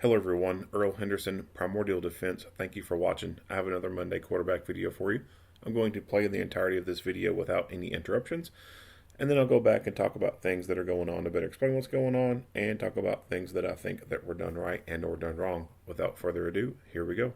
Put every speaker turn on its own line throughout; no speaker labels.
Hello everyone, Earl Henderson, Primordial Defense. Thank you for watching. I have another Monday quarterback video for you. I'm going to play the entirety of this video without any interruptions, and then I'll go back and talk about things that are going on to better explain what's going on, and talk about things that I think that were done right and or done wrong. Without further ado, here we go.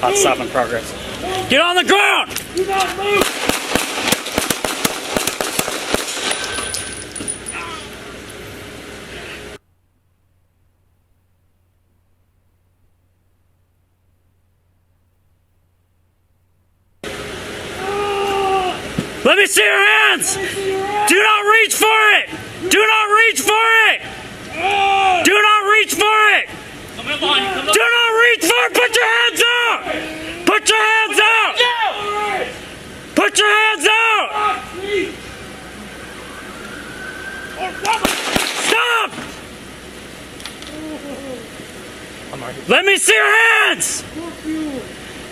Hot stop in progress. Get on the ground!
Do not move!
Let me see your hands! Do not reach for it! Do not reach for it! Do not reach for it! Do not reach for it! Put your hands out! Put your hands out! Put your hands out! Stop! Let me see your hands!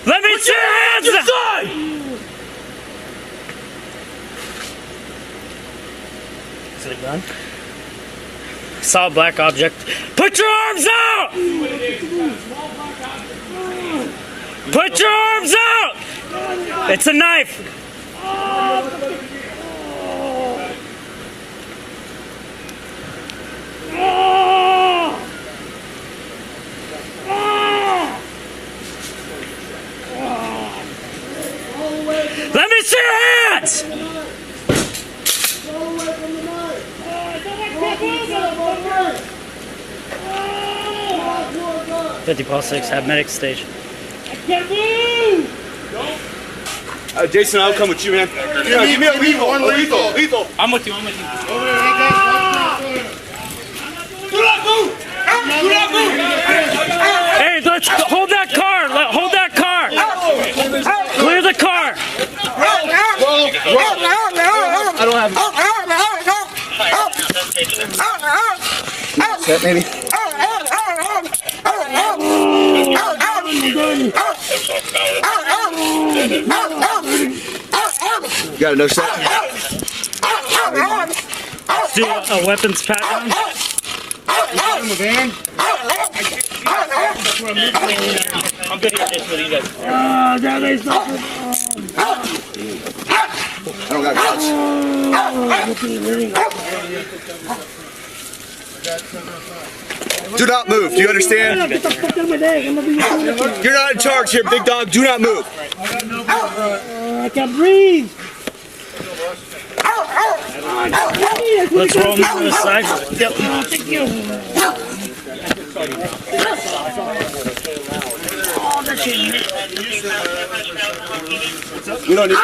Let me see your hands! Is it a gun? Saw a black object. Put your arms out! Put your arms out! It's a knife! Let me see your hands! 50-6, have medic station.
I can't move!
Jason, I'll come with you, man. Give me a lethal. Lethal.
I'm with you.
Do not move! Do not move!
Hey, let's hold that car. Hold that car. Clear the car.
I don't have set, maybe. You got a no set?
Do a weapons pat down. I'm good here, Jason, with you guys.
I don't got guns. Do not move. Do you understand?
Get the fuck out of my day. I'm gonna be
You're not in charge here, big dog. Do not move.
I can't breathe.
Let's roll him to the side. Yep.
Thank you. Oh, that's it.
We don't need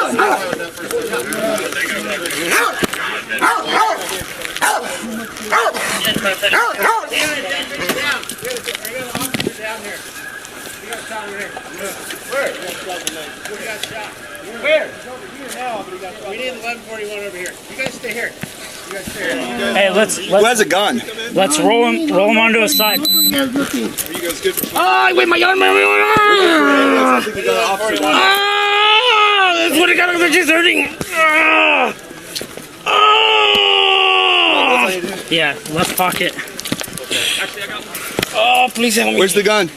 Where? He's over here now, but he got shot. We need 1141 over here. You guys stay here.
Hey, let's
Who has a gun?
let's roll him onto his side.
Are you guys good?
Oh, wait, my arm.
is hurting. Yeah, left pocket. Oh, please help me.
Where's the gun?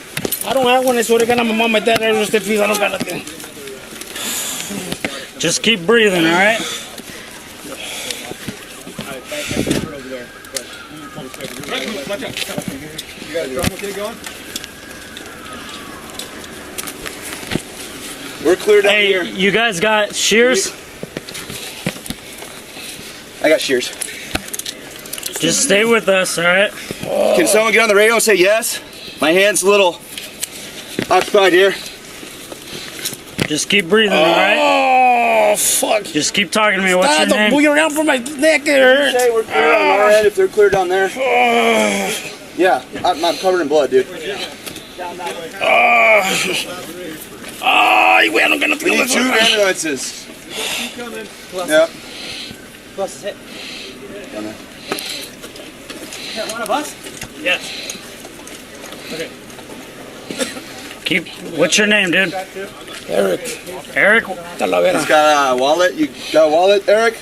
I don't have one. I swear to God, I'm a mom. My dad never said, please, I don't got nothing. Just keep breathing, all right?
You guys okay going? We're clear down here.
Hey, you guys got shears?
I got shears.
Just stay with us, all right?
Can someone get on the radio and say yes? My hand's a little occupied here.
Just keep breathing, all right?
Oh, fuck.
Just keep talking to me. What's your
Don't
name?
move around for my neck. It hurts.
Say we're clear on our end if they're clear down there. Yeah, I'm covered in blood, dude.
Oh, wait, I'm gonna
We
feel
need
this.
2 ambulances. Yep.
Plus is hit. One of us?
Yes. Keep. What's your name, dude?
Erik
Eric?
Talavera.
Got a wallet? You got a wallet, Eric?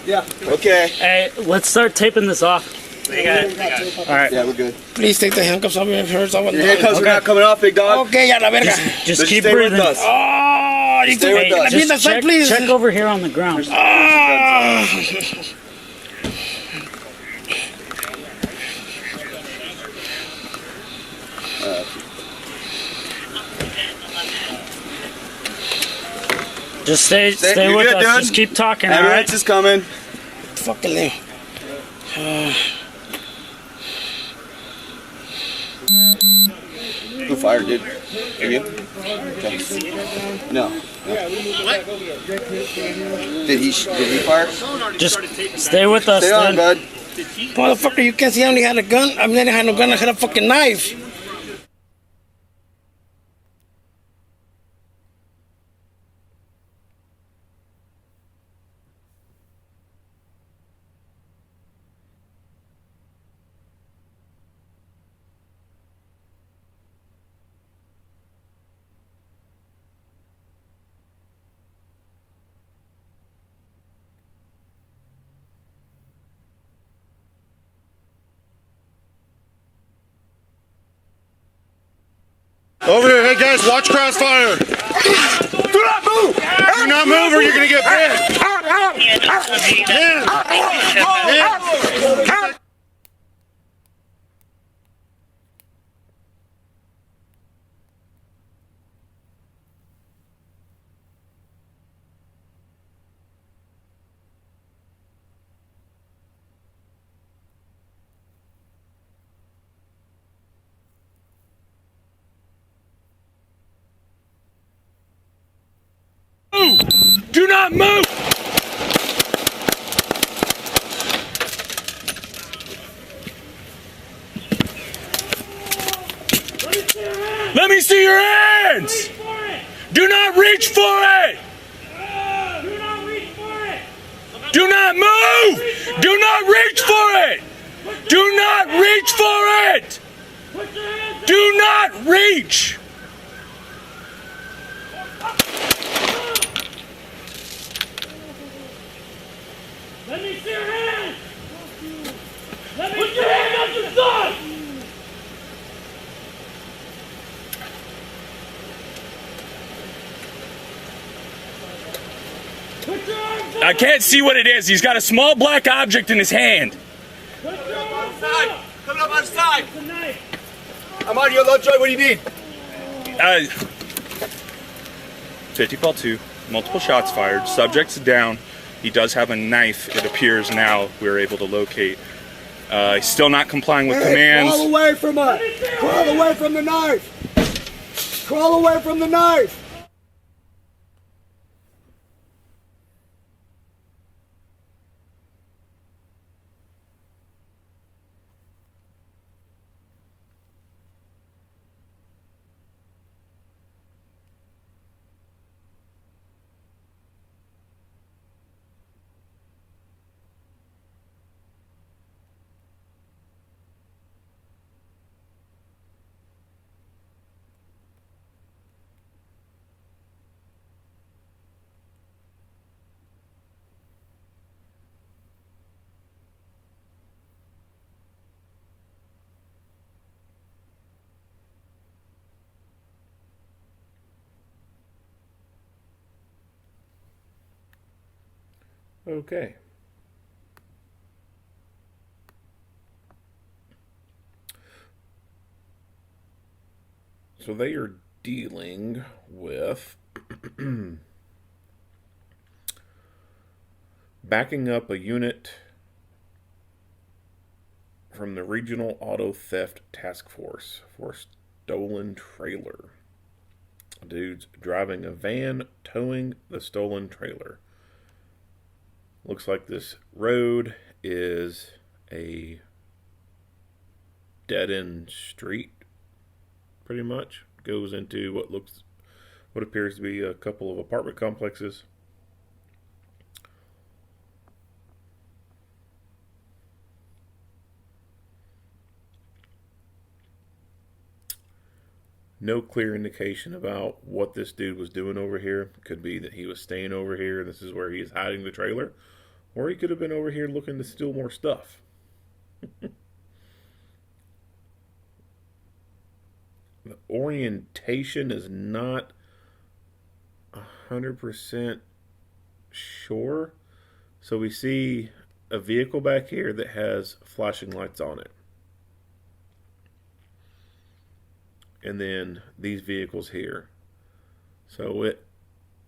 Yeah. Okay.
Hey, let's start taping this off. All right.
Yeah, we're good.
Please take the handcuffs off me. It hurts. I want
Your handcuffs are not coming off, big dog.
Okay, ya la verga.
Just keep
stay
breathing.
with us.
Oh, you
Stay with
took
us.
me in the
Just
side,
check,
please.
check over here on the ground. Just stay
You're
with
good,
us.
dude.
Just keep talking, all
Ambulance
right?
is coming.
Fucking name.
Who fired, dude? Are you? Okay. No. Did he fire?
Just stay with us,
Stay on,
dude.
bud.
Motherfucker, you can't see I only had a gun. I didn't have no gun. I had a fucking knife.
Over here, hey guys, watch crossfire. Do not move. Do not move, or you're gonna get bit. Do not move. Let me see your hands. Do not reach for it. Do not move. Do not reach for it. Do not reach for it. Do not reach.
Let me see your hands! Put your hand up to the side!
I can't see what it is. He's got a small black object in his hand.
Coming up on the side. I'm on your left joint. What do you need?
50 call 2, multiple shots fired, subject's down. He does have a knife, it appears now we're able to locate. He's still not complying with commands.
Crawl away from us. Crawl away from the knife. Crawl away from the knife.
Okay. So they are dealing with backing up a unit from the Regional Auto Theft Task Force for a stolen trailer. Dude's driving a van towing the stolen trailer. Looks like this road is a dead-end street, pretty much. Goes into what appears to be a couple of apartment complexes. No clear indication about what this dude was doing over here. Could be that he was staying over here. This is where he is hiding the trailer. Or he could have been over here looking to steal more stuff. The orientation is not 100% sure. So we see a vehicle back here that has flashing lights on it. And then these vehicles here. So it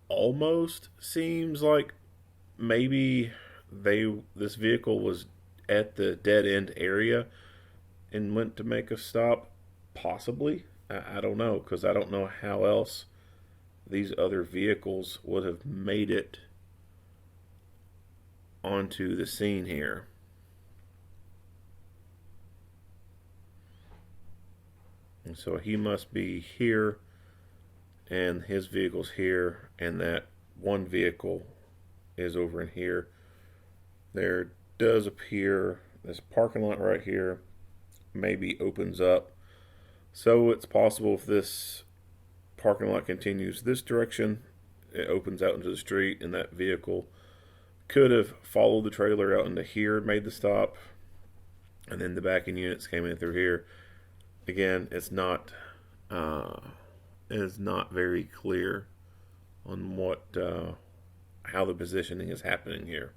almost seems like maybe this vehicle was at the dead end area and went to make a stop. Possibly. I don't know, because I don't know how else these other vehicles would have made it onto the scene here. And so he must be here, and his vehicle's here, and that one vehicle is over in here. There does appear this parking lot right here maybe opens up. So it's possible if this parking lot continues this direction, it opens out into the street, and that vehicle could have followed the trailer out into here, made the stop, and then the backing units came in through here. Again, it's not very clear on how the positioning is happening here.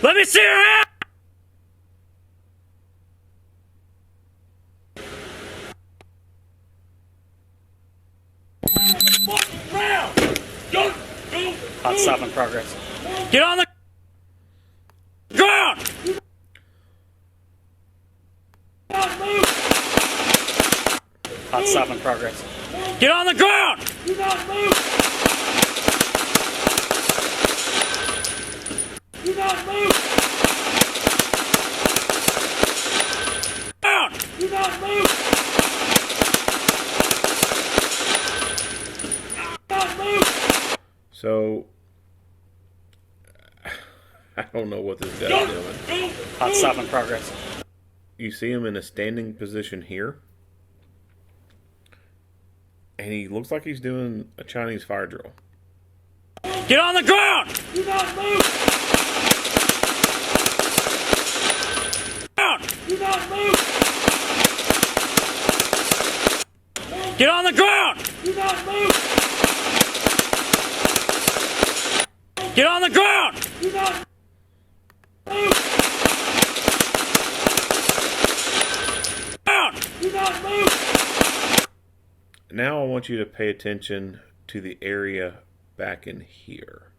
Let me see your hand! Hot stop in progress. Get on the ground! Hot stop in progress. Get on the ground! Do not move! Do not move! Down! Do not move! Do not move!
So I don't know what this guy's doing.
Hot stop in progress.
You see him in a standing position here, and he looks like he's doing a Chinese fire drill.
Get on the ground! Do not move! Down! Do not move! Get on the ground! Do not move! Get on the ground! Do not move! Down! Do not move!
Now I want you to pay attention to the area back in here.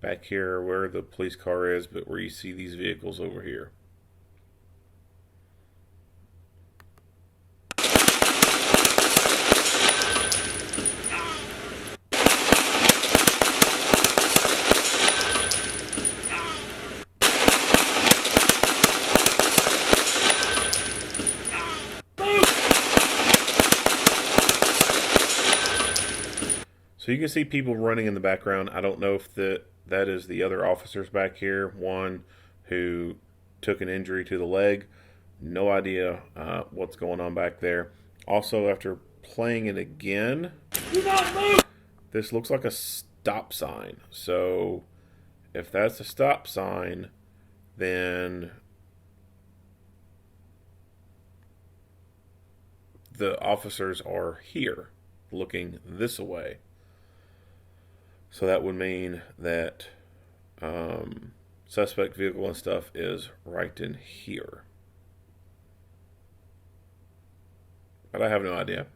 Back here where the police car is, but where you see these vehicles over here. So you can see people running in the background. I don't know if that is the other officers back here. One who took an injury to the leg. No idea what's going on back there. Also, after playing it again, this looks like a stop sign. So if that's a stop sign, then the officers are here, looking this way. So that would mean that suspect vehicle and stuff is right in here. But I have no idea.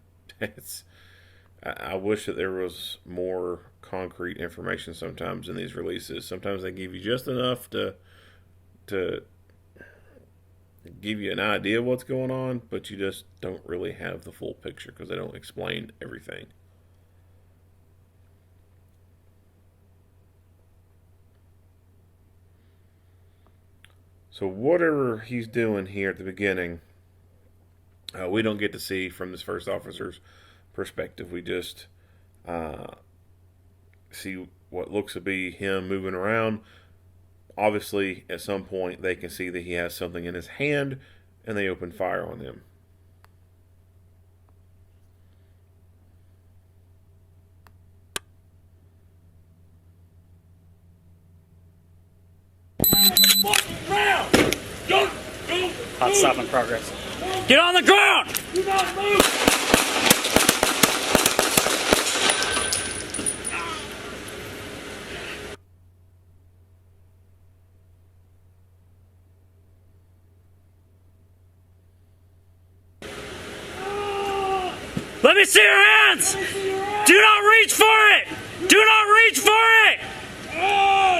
I wish that there was more concrete information sometimes in these releases. Sometimes they give you just enough to give you an idea of what's going on, but you just don't really have the full picture because they don't explain everything. So whatever he's doing here at the beginning, we don't get to see from this first officer's perspective. We just see what looks to be him moving around. Obviously, at some point, they can see that he has something in his hand, and they open fire on him.
Hot stop in progress. Get on the ground!
Do not move!
Let me see your hands! Do not reach for it! Do not reach for it!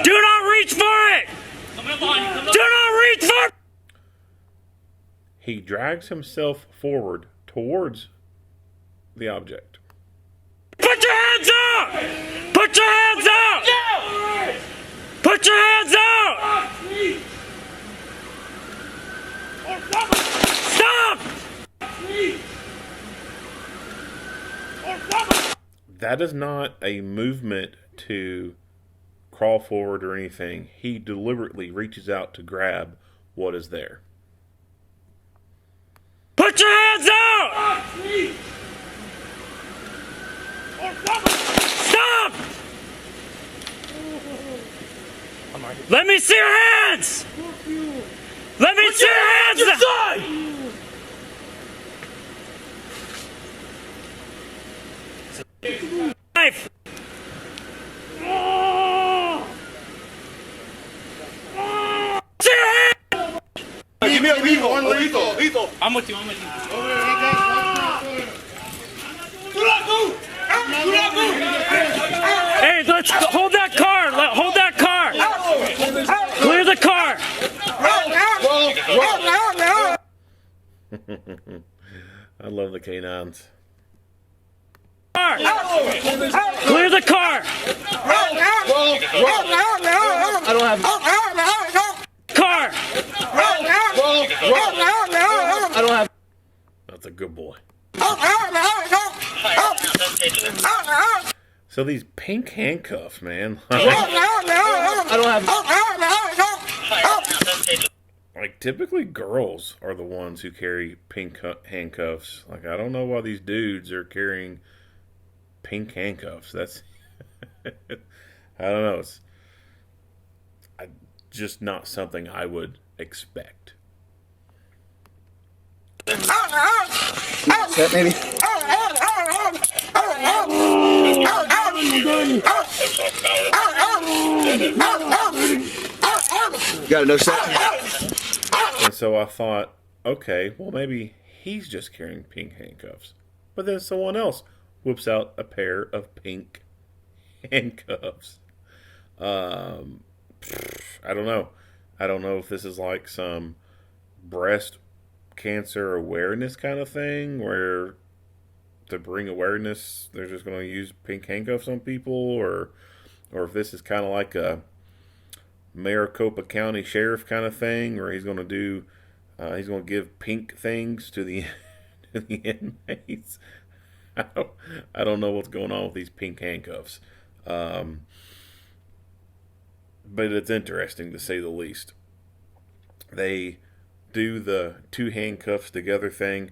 Do not reach for it! Do not reach for it!
He drags himself forward towards the object.
Put your hands out! Put your hands out! Put your hands out! Stop!
That is not a movement to crawl forward or anything. He deliberately reaches out to grab what is there.
Put your hands out! Stop! Let me see your hands! Let me see your hands! Knife! See your hands!
Give me a lethal.
I'm with you.
Do not move! Do not move!
Hey, let's hold that car. Hold that car. Clear the car.
I love the canines.
Clear the car.
I don't have.
Car.
I don't have.
That's a good boy. So these pink handcuffs, man.
I don't have.
Like, typically girls are the ones who carry pink handcuffs. Like, I don't know why these dudes are carrying pink handcuffs. That's I don't know. It's just not something I would expect.
That maybe. Got it, no set.
And so I thought, okay, well, maybe he's just carrying pink handcuffs. But then someone else whips out a pair of pink handcuffs. I don't know. I don't know if this is like some breast cancer awareness kind of thing where to bring awareness they're just going to use pink handcuffs on people, or if this is kind of like a Maricopa County Sheriff kind of thing where he's going to do he's going to give pink things to the to the inmates. I don't know what's going on with these pink handcuffs, but it's interesting to say the least. They do the two handcuffs together thing.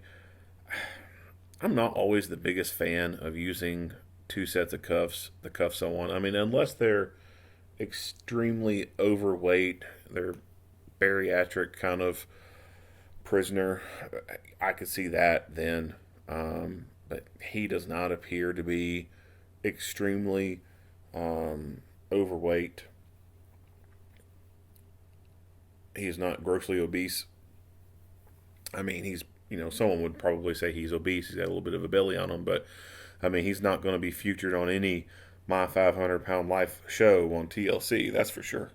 I'm not always the biggest fan of using two sets of cuffs, the cuffs on one. I mean, unless they're extremely overweight, they're bariatric kind of prisoner, I could see that then. But he does not appear to be extremely overweight. He's not grossly obese. I mean, he's, someone would probably say he's obese. He's got a little bit of a belly on him, but I mean, he's not going to be featured on any My 500 Pound Life show on TLC, that's for sure.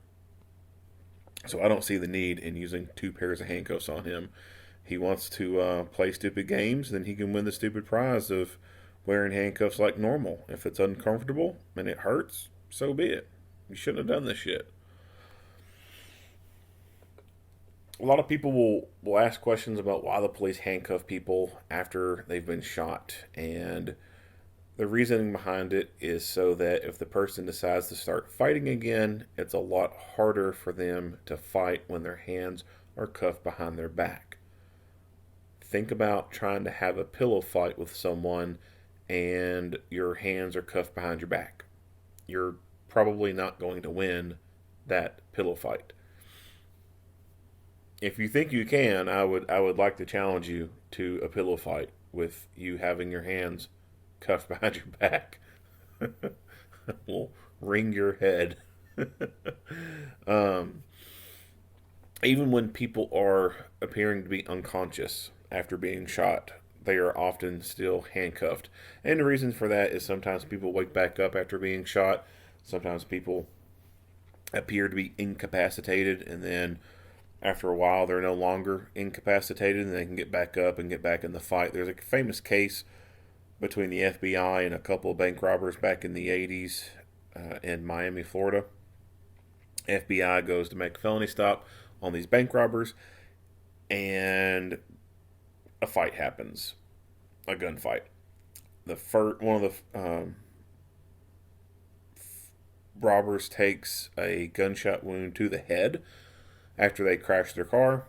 So I don't see the need in using 2 pairs of handcuffs on him. He wants to play stupid games, then he can win the stupid prize of wearing handcuffs like normal. If it's uncomfortable and it hurts, so be it. You shouldn't have done this shit. A lot of people will ask questions about why the police handcuff people after they've been shot. And the reasoning behind it is so that if the person decides to start fighting again, it's a lot harder for them to fight when their hands are cuffed behind their back. Think about trying to have a pillow fight with someone and your hands are cuffed behind your back. You're probably not going to win that pillow fight. If you think you can, I would like to challenge you to a pillow fight with you having your hands cuffed behind your back. Will ring your head. Even when people are appearing to be unconscious after being shot, they are often still handcuffed. And the reason for that is sometimes people wake back up after being shot. Sometimes people appear to be incapacitated, and then after a while they're no longer incapacitated and they can get back up and get back in the fight. There's a famous case between the FBI and a couple of bank robbers back in the 80s in Miami, Florida. FBI goes to make a felony stop on these bank robbers, and a fight happens, a gunfight. One of the robbers takes a gunshot wound to the head after they crash their car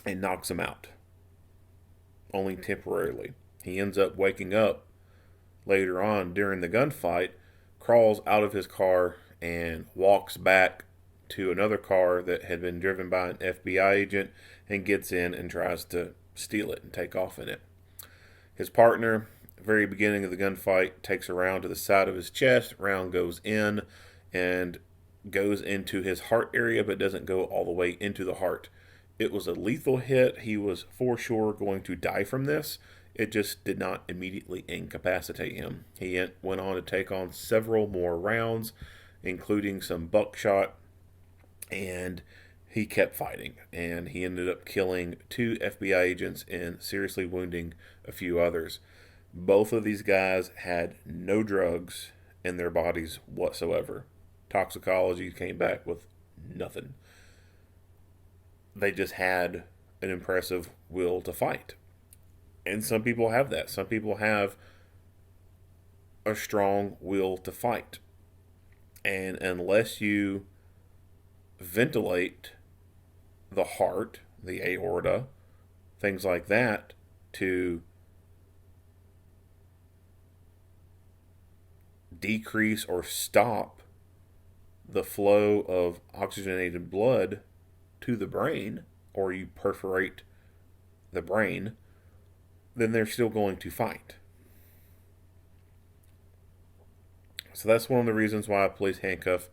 and knocks him out, only temporarily. He ends up waking up later on during the gunfight, crawls out of his car and walks back to another car that had been driven by an FBI agent and gets in and tries to steal it and take off in it. His partner, very beginning of the gunfight, takes a round to the side of his chest. Round goes in and goes into his heart area, but doesn't go all the way into the heart. It was a lethal hit. He was for sure going to die from this. It just did not immediately incapacitate him. He went on to take on several more rounds, including some buckshot, and he kept fighting. And he ended up killing 2 FBI agents and seriously wounding a few others. Both of these guys had no drugs in their bodies whatsoever. Toxicology came back with nothing. They just had an impressive will to fight. And some people have that. Some people have a strong will to fight. And unless you ventilate the heart, the aorta, things like that, to decrease or stop the flow of oxygenated blood to the brain, or you perforate the brain, then they're still going to fight. So that's one of the reasons why police handcuff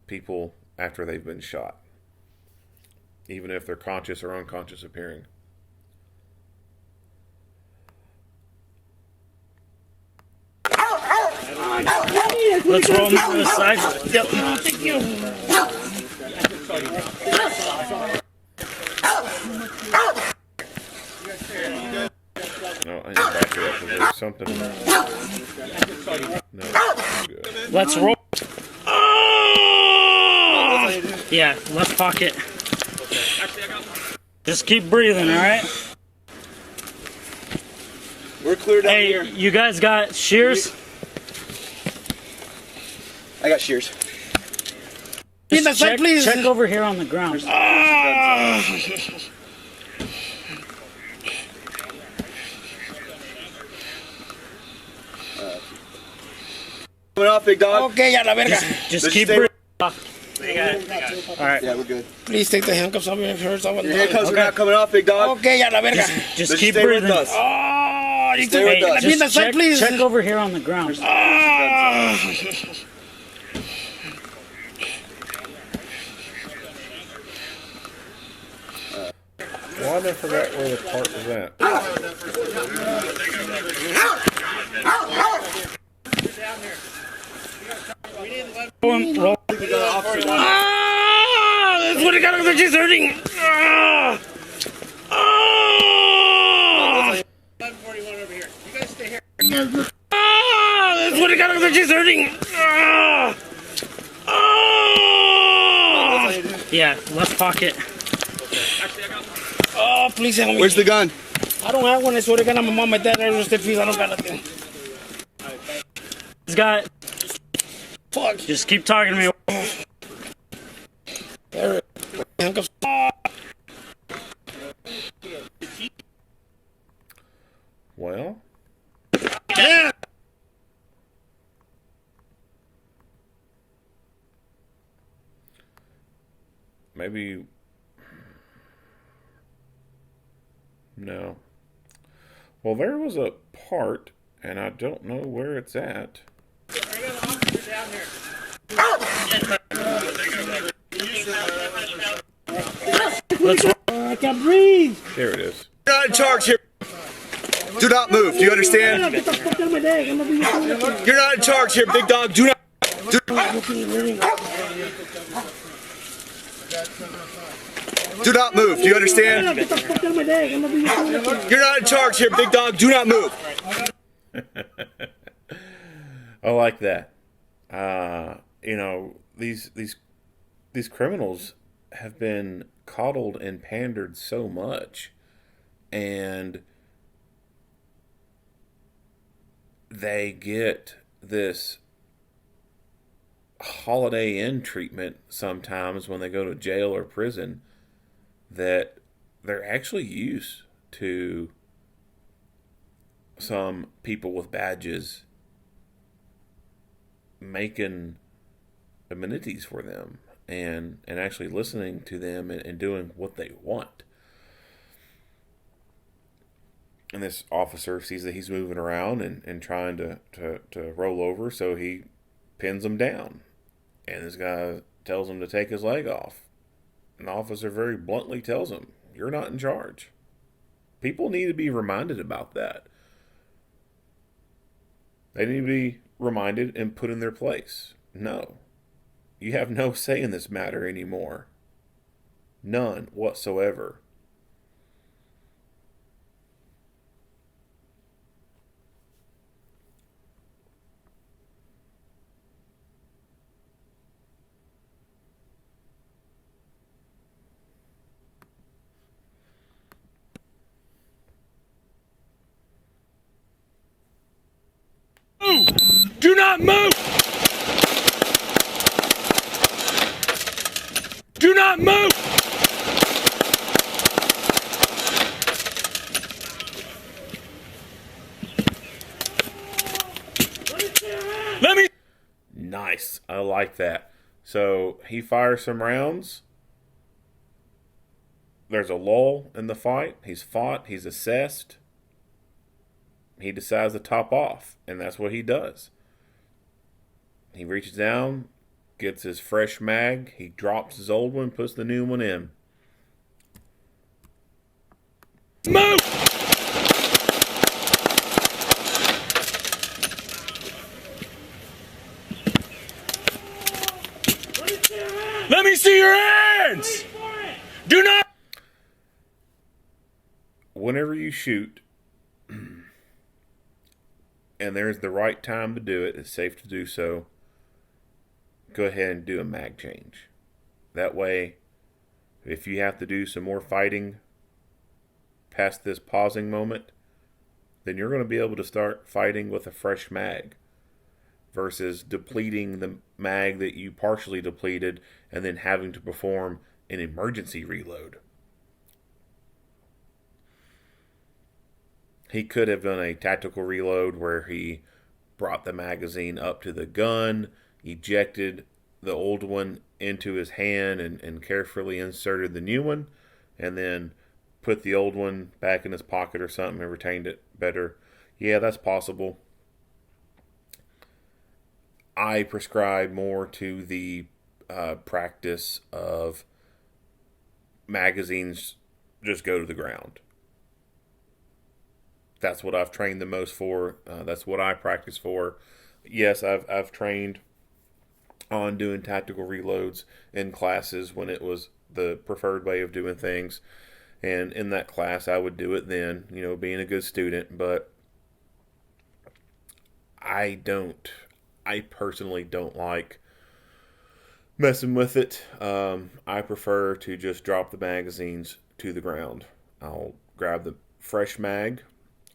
people after they've been shot, even if they're conscious or unconscious appearing.
Let's roll him to the side. Yep.
Thank you.
No, I need to back it up. There's something. No, I'm good.
Let's roll. Oh! Yeah, left pocket. Just keep breathing, all right?
We're clear down
Hey,
here.
you guys got shears?
I got shears.
Just check over here on the ground.
Coming off, big dog.
Okay, ya la verga.
Just
Let's
keep
stay-
breathing. All right.
Yeah, we're good.
Please take the handcuffs off me. It hurts.
Your handcuffs are not coming off, big dog.
Okay, ya la verga.
Just
Let's
keep
stay
breathing.
with us.
Oh, you
Stay with us.
Be in the
Just
side, please.
check over here on the ground.
Well, I forgot where the part was at.
Roll.
That's what I got because she's hurting. Oh, 1141 over here. You guys stay here. That's what I got because she's hurting.
Yeah, left pocket.
Oh, please help me.
Where's the gun?
I don't have one. I swear to God, I'm a mom. My dad never said, please. I don't got nothing.
He's got.
Fuck.
Just keep talking to me.
There. Handcuffs.
Well,
Yeah.
maybe. No. Well, there was a part, and I don't know where it's at.
I can't breathe.
There it is.
You're not in charge here. Do not move. Do you understand?
Get the fuck out of my leg. I'm gonna be with you.
You're not in charge here, big dog. Do not. Do not move. Do you understand?
Get the fuck out of my leg. I'm gonna be with you.
You're not in charge here, big dog. Do not move.
I like that. You know, these criminals have been coddled and pandered so much, and they get this Holiday Inn treatment sometimes when they go to jail or prison that they're actually used to some people with badges making amenities for them and actually listening to them and doing what they want. And this officer sees that he's moving around and trying to roll over, so he pins him down. And this guy tells him to take his leg off. And the officer very bluntly tells him, "You're not in charge." People need to be reminded about that. They need to be reminded and put in their place. No. You have no say in this matter anymore. None whatsoever.
Do not move. Do not move. Let me.
Nice. I like that. So he fires some rounds. There's a lull in the fight. He's fought. He's assessed. He decides to top off, and that's what he does. He reaches down, gets his fresh mag, he drops his old one, puts the new one in.
Move. Let me see your hands. Do not.
Whenever you shoot, and there's the right time to do it, it's safe to do so, go ahead and do a mag change. That way, if you have to do some more fighting past this pausing moment, then you're going to be able to start fighting with a fresh mag versus depleting the mag that you partially depleted and then having to perform an emergency reload. He could have done a tactical reload where he brought the magazine up to the gun, ejected, the old one into his hand and carefully inserted the new one, and then put the old one back in his pocket or something and retained it better. Yeah, that's possible. I prescribe more to the practice of magazines just go to the ground. That's what I've trained the most for. That's what I practice for. Yes, I've trained on doing tactical reloads in classes when it was the preferred way of doing things. And in that class, I would do it then, being a good student. But I personally don't like messing with it. I prefer to just drop the magazines to the ground. I'll grab the fresh mag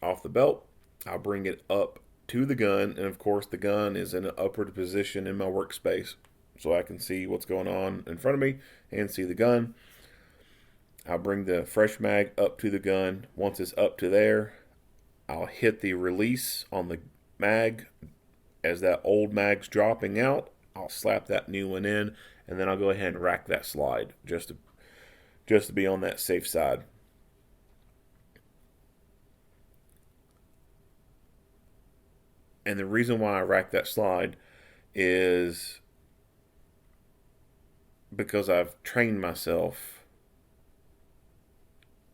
off the belt. I'll bring it up to the gun, and of course the gun is in an upward position in my workspace, so I can see what's going on in front of me and see the gun. I'll bring the fresh mag up to the gun. Once it's up to there, I'll hit the release on the mag. As that old mag's dropping out, I'll slap that new one in, and then I'll go ahead and rack that slide just to be on that safe side. And the reason why I rack that slide is because I've trained myself.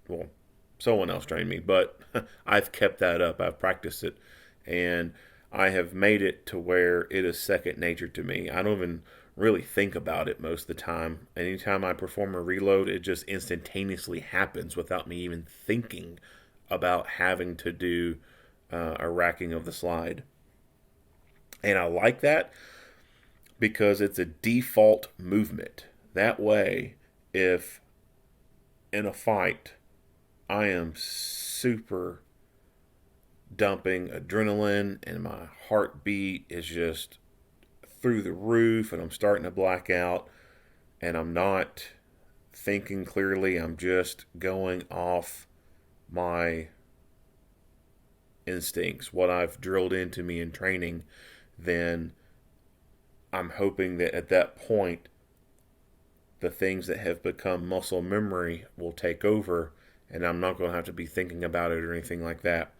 Well, someone else trained me, but I've kept that up. I've practiced it, and I have made it to where it is second nature to me. I don't even really think about it most of the time. Anytime I perform a reload, it just instantaneously happens without me even thinking about having to do a racking of the slide. And I like that because it's a default movement. That way, if in a fight I am super dumping adrenaline and my heartbeat is just through the roof and I'm starting to black out and I'm not thinking clearly, I'm just going off my instincts, what I've drilled into me in training, then I'm hoping that at that point the things that have become muscle memory will take over and I'm not going to have to be thinking about it or anything like that.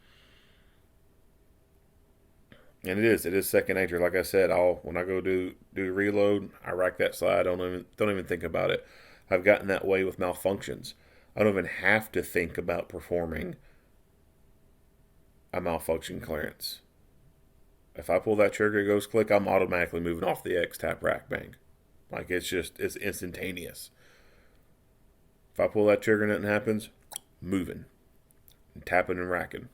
And it is second nature. Like I said, when I go do reload, I rack that slide. I don't even think about it. I've gotten that way with malfunctions. I don't even have to think about performing a malfunction clearance. If I pull that trigger, it goes click, I'm automatically moving off the X, tap, rack, bang. Like it's instantaneous. If I pull that trigger and nothing happens, moving, and tapping and racking.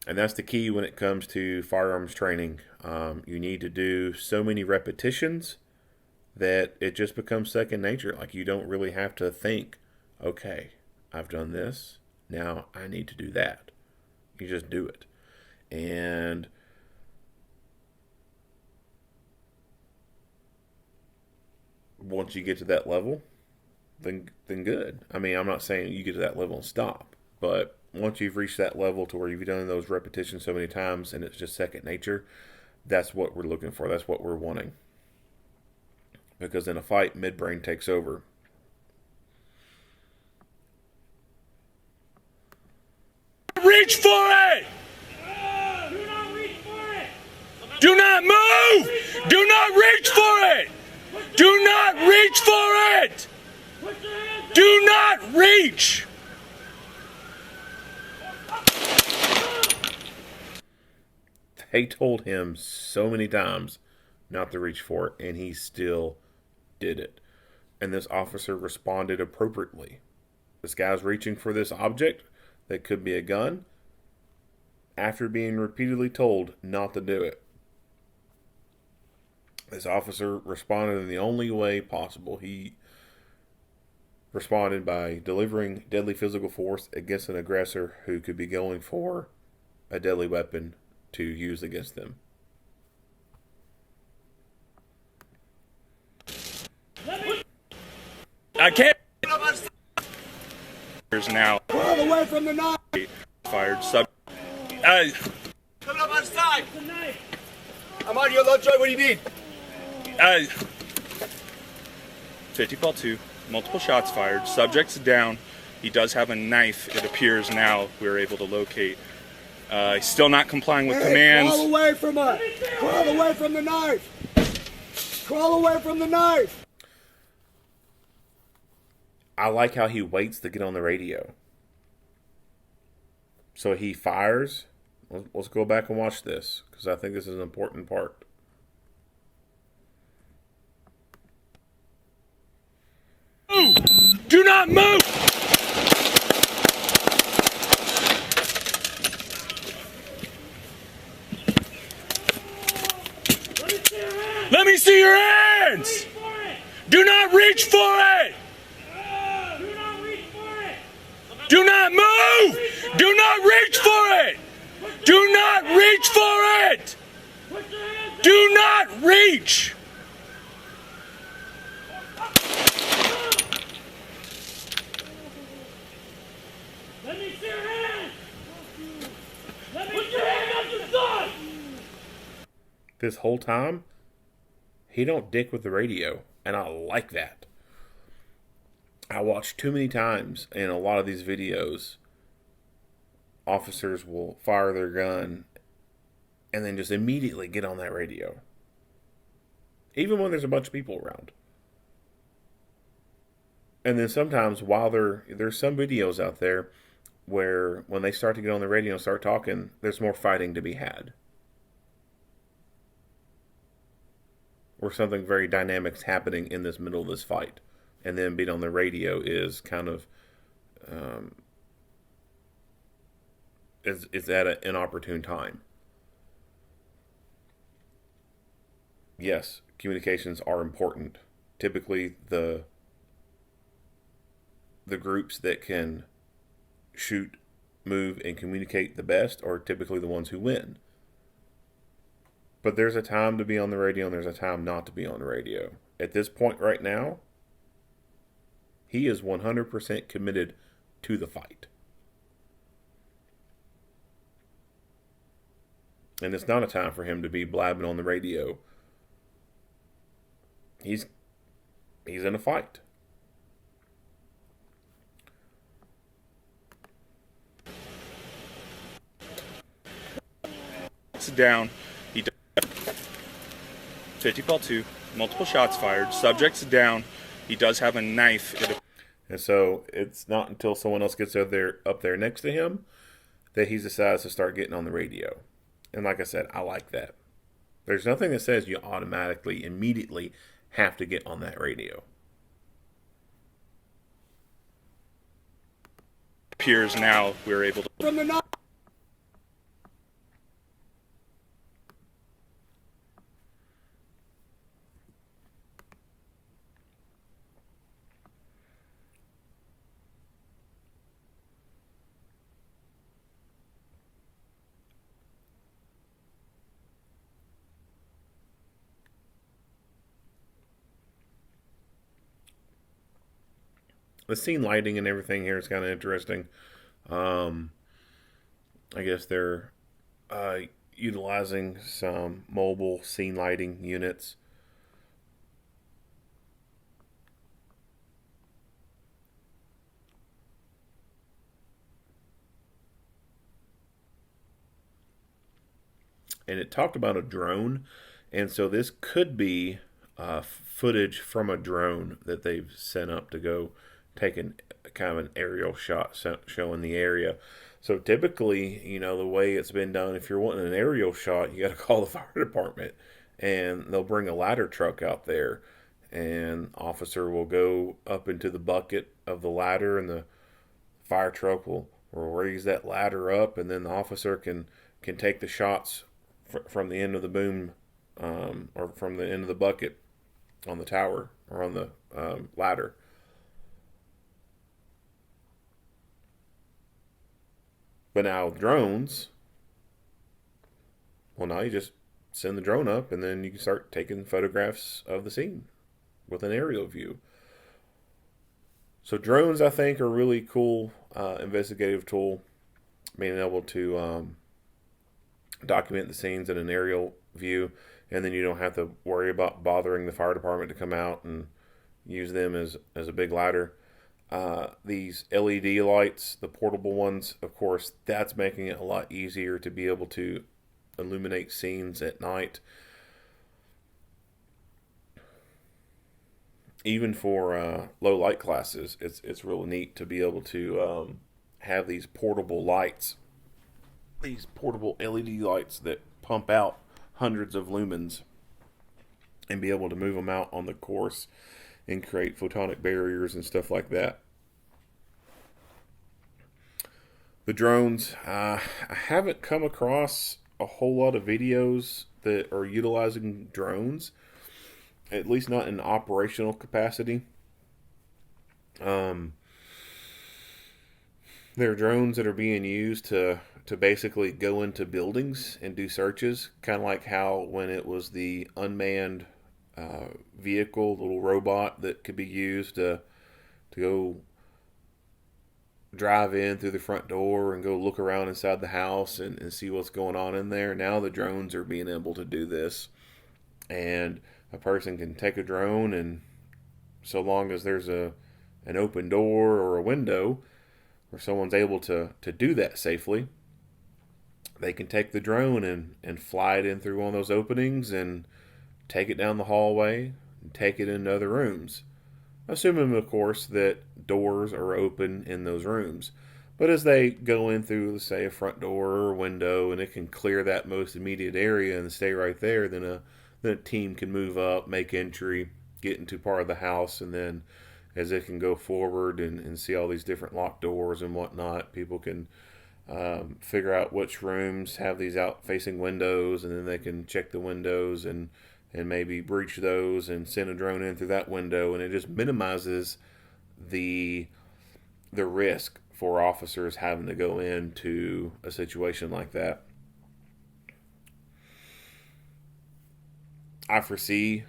And that's the key when it comes to firearms training. You need to do so many repetitions that it just becomes second nature. Like you don't really have to think, okay, I've done this, now I need to do that. You just do it. And once you get to that level, then good. I mean, I'm not saying you get to that level and stop, but once you've reached that level to where you've done those repetitions so many times and it's just second nature, that's what we're looking for. That's what we're wanting. Because in a fight, midbrain takes over.
Reach for it!
Do not reach for it!
Do not move! Do not reach for it! Do not reach for it!
Put your hands up!
Do not reach!
They told him so many times not to reach for it, and he still did it. And this officer responded appropriately. This guy's reaching for this object that could be a gun after being repeatedly told not to do it. This officer responded in the only way possible. He responded by delivering deadly physical force against an aggressor who could be going for a deadly weapon to use against them.
I can't.
There's now
Pull away from the knife.
fired sub.
Coming up on side.
The knife! I'm on your left side. What do you need?
50 ball 2, multiple shots fired. Subject's down. He does have a knife, it appears now. We were able to locate. He's still not complying with commands.
Crawl away from us. Crawl away from the knife. Crawl away from the knife.
I like how he waits to get on the radio. So he fires. Let's go back and watch this, because I think this is an important part.
Move! Do not move! Let me see your hands! Do not reach for it! Do not move! Do not reach for it! Do not reach for it! Do not reach!
Let me see your hands! Put your hands up to the sun!
This whole time, he don't dick with the radio, and I like that. I watch too many times in a lot of these videos, officers will fire their gun and then just immediately get on that radio. Even when there's a bunch of people around. And then sometimes while there's some videos out there where when they start to get on the radio and start talking, there's more fighting to be had. Or something very dynamic's happening in this middle of this fight. And then being on the radio is kind of is at an inopportune time. Yes, communications are important. Typically, the groups that can shoot, move, and communicate the best are typically the ones who win. But there's a time to be on the radio and there's a time not to be on the radio. At this point right now, he is 100% committed to the fight. And it's not a time for him to be blabbing on the radio. He's in a fight.
It's down. He 50 ball 2, multiple shots fired. Subject's down. He does have a knife.
And so it's not until someone else gets up there next to him that he decides to start getting on the radio. And like I said, I like that. There's nothing that says you automatically, immediately have to get on that radio.
Appears now we're able to.
From the knife.
The scene lighting and everything here is kind of interesting. I guess they're utilizing some mobile scene lighting units. And it talked about a drone, and so this could be footage from a drone that they've sent up to go take kind of an aerial shot showing the area. So typically, the way it's been done, if you're wanting an aerial shot, you got to call the fire department, and they'll bring a ladder truck out there, and officer will go up into the bucket of the ladder, and the fire truck will raise that ladder up, and then the officer can take the shots from the end of the boom or from the end of the bucket on the tower or on the ladder. But now with drones, well, now you just send the drone up and then you can start taking photographs of the scene with an aerial view. So drones, I think, are a really cool investigative tool, being able to document the scenes in an aerial view, and then you don't have to worry about bothering the fire department to come out and use them as a big ladder. These LED lights, the portable ones, of course, that's making it a lot easier to be able to illuminate scenes at night. Even for low light classes, it's really neat to be able to have these portable lights, these portable LED lights that pump out hundreds of lumens, and be able to move them out on the course and create photonic barriers and stuff like that. The drones, I haven't come across a whole lot of videos that are utilizing drones, at least not in operational capacity. There are drones that are being used to basically go into buildings and do searches, kind of like how when it was the unmanned vehicle, little robot that could be used to go drive in through the front door and go look around inside the house and see what's going on in there. Now the drones are being able to do this, and a person can take a drone, and so long as there's an open door or a window where someone's able to do that safely, they can take the drone and fly it in through one of those openings and take it down the hallway and take it into other rooms. Assuming, of course, that doors are open in those rooms. But as they go in through, say, a front door or a window, and it can clear that most immediate area and stay right there, then a team can move up, make entry, get into part of the house, and then as it can go forward and see all these different locked doors and whatnot, people can figure out which rooms have these out-facing windows, and then they can check the windows and maybe breach those and send a drone in through that window, and it just minimizes the risk for officers having to go into a situation like that. I foresee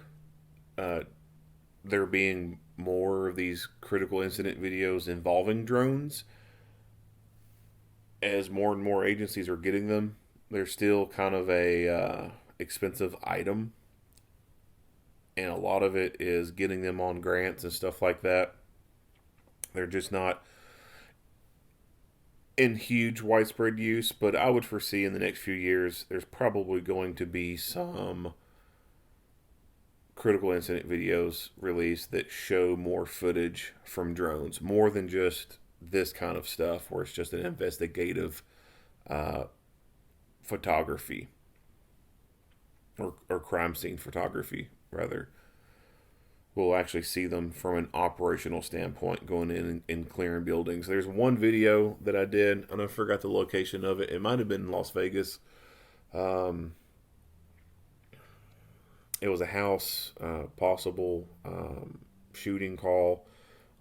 there being more of these critical incident videos involving drones as more and more agencies are getting them. They're still kind of a expensive item, and a lot of it is getting them on grants and stuff like that. They're just not in huge widespread use, but I would foresee in the next few years there's probably going to be some critical incident videos released that show more footage from drones, more than just this kind of stuff where it's just an investigative photography or crime scene photography, rather. We'll actually see them from an operational standpoint, going in and clearing buildings. There's one video that I did, and I forgot the location of it. It might have been in Las Vegas. It was a house, possible shooting call.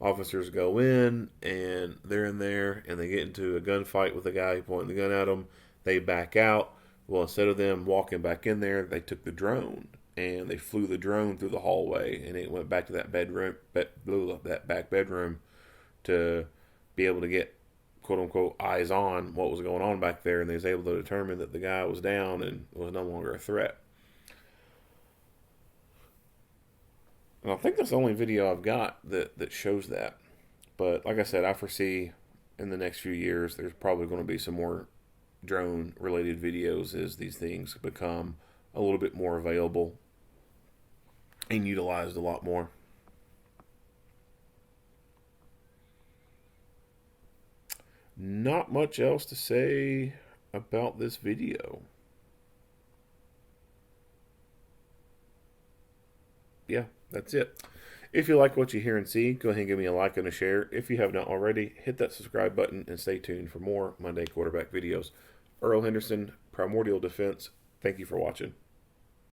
Officers go in, and they're in there, and they get into a gunfight with a guy pointing the gun at them. They back out. Well, instead of them walking back in there, they took the drone, and they flew the drone through the hallway, and it went back to that bedroom, that back bedroom, to be able to get "quote unquote" eyes on what was going on back there, and they was able to determine that the guy was down and was no longer a threat. And I think that's the only video I've got that shows that. But like I said, I foresee in the next few years there's probably going to be some more drone related videos as these things become a little bit more available and utilized a lot more. Not much else to say about this video. Yeah, that's it. If you like what you hear and see, go ahead and give me a like and a share. If you have not already, hit that subscribe button and stay tuned for more Monday quarterback videos. Earl Henderson, Primordial Defense. Thank you for watching.